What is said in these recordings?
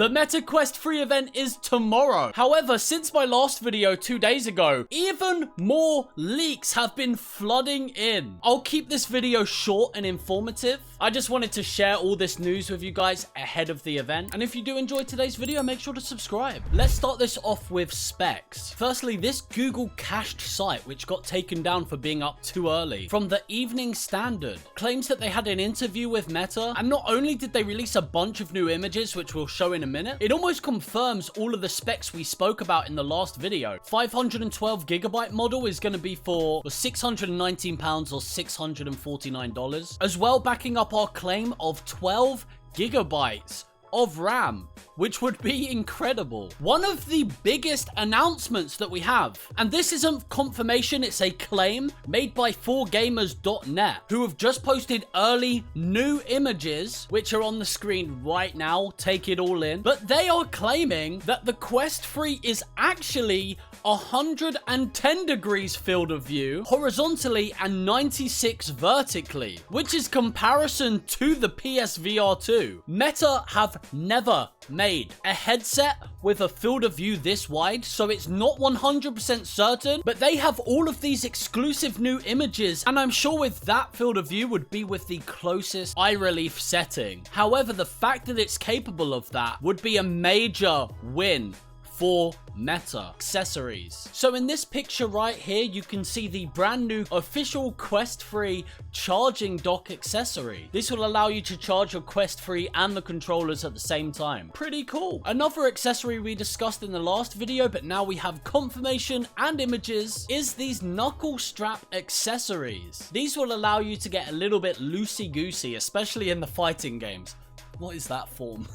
The Meta Quest 3 event is tomorrow. However, since my last video 2 days ago, even more leaks have been flooding in. I'll keep this video short and informative. I just wanted to share all this news with you guys ahead of the event. And if you do enjoy today's video, make sure to subscribe. Let's start this off with specs. Firstly, this Google cached site, which got taken down for being up too early, from the Evening Standard, claims that they had an interview with Meta, and not only did they release a bunch of new images, which we'll show in a minute, it almost confirms all of the specs we spoke about in the last video. 512GB model is going to be for £619 or $649, as well backing up our claim of 12GB of RAM, which would be incredible. One of the biggest announcements that we have, and this isn't confirmation, it's a claim made by 4gamers.net, who have just posted early new images, which are on the screen right now. Take it all in. But they are claiming that the Quest 3 is actually 110 degrees field of view horizontally and 96 vertically, which is comparison to the PSVR 2. Meta have never made a headset with a field of view this wide, so it's not 100% certain, but they have all of these exclusive new images, and I'm sure with that field of view would be with the closest eye relief setting. However, the fact that it's capable of that would be a major win for Meta accessories. So in this picture right here, you can see the brand new official Quest 3 charging dock accessory. This will allow you to charge your Quest 3 and the controllers at the same time. Pretty cool. Another accessory we discussed in the last video, but now we have confirmation and images, is these knuckle strap accessories. These will allow you to get a little bit loosey-goosey, especially in the fighting games. What is that form?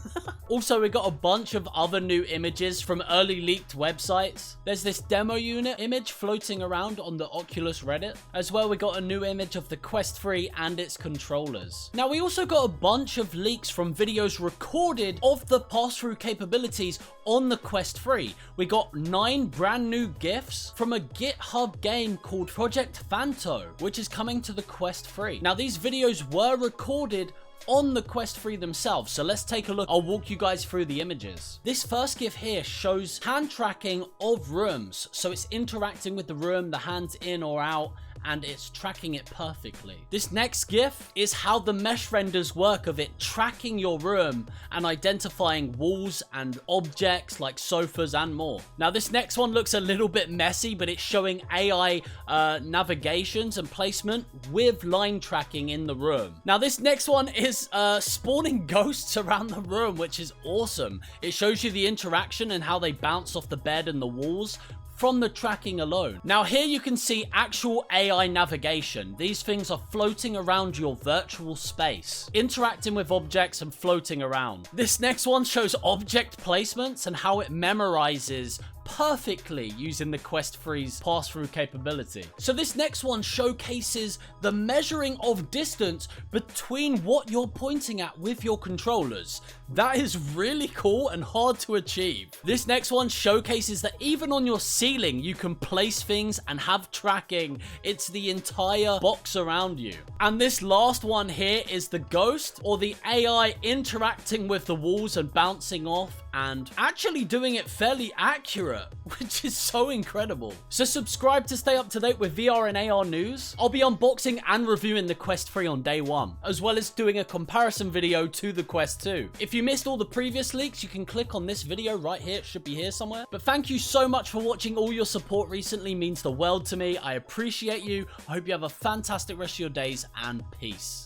Also, we got a bunch of other new images from early leaked websites. There's this demo unit image floating around on the Oculus Reddit. As well, we got a new image of the Quest 3 and its controllers. Now, we also got a bunch of leaks from videos recorded of the pass-through capabilities on the Quest 3. We got 9 brand new GIFs from a GitHub game called Project Phanto, which is coming to the Quest 3. Now, these videos were recorded on the Quest 3 themselves, so let's take a look. I'll walk you guys through the images. This first GIF here shows hand tracking of rooms, so it's interacting with the room, the hands in or out, and it's tracking it perfectly. This next GIF is how the mesh renders work of it tracking your room and identifying walls and objects like sofas and more. Now, this next one looks a little bit messy, but it's showing AI navigations and placement with line tracking in the room. Now, this next one is spawning ghosts around the room, which is awesome. It shows you the interaction and how they bounce off the bed and the walls from the tracking alone. Now, here you can see actual AI navigation. These things are floating around your virtual space, interacting with objects and floating around. This next one shows object placements and how it memorizes perfectly using the Quest 3's pass-through capability. So this next one showcases the measuring of distance between what you're pointing at with your controllers. That is really cool and hard to achieve. This next one showcases that even on your ceiling, you can place things and have tracking. It's the entire box around you. And this last one here is the ghost, or the AI interacting with the walls and bouncing off and actually doing it fairly accurate, which is so incredible. So subscribe to stay up to date with VR and AR news. I'll be unboxing and reviewing the Quest 3 on day 1, as well as doing a comparison video to the Quest 2. If you missed all the previous leaks, you can click on this video right here. It should be here somewhere. But thank you so much for watching. All your support recently means the world to me. I appreciate you. I hope you have a fantastic rest of your days, and peace.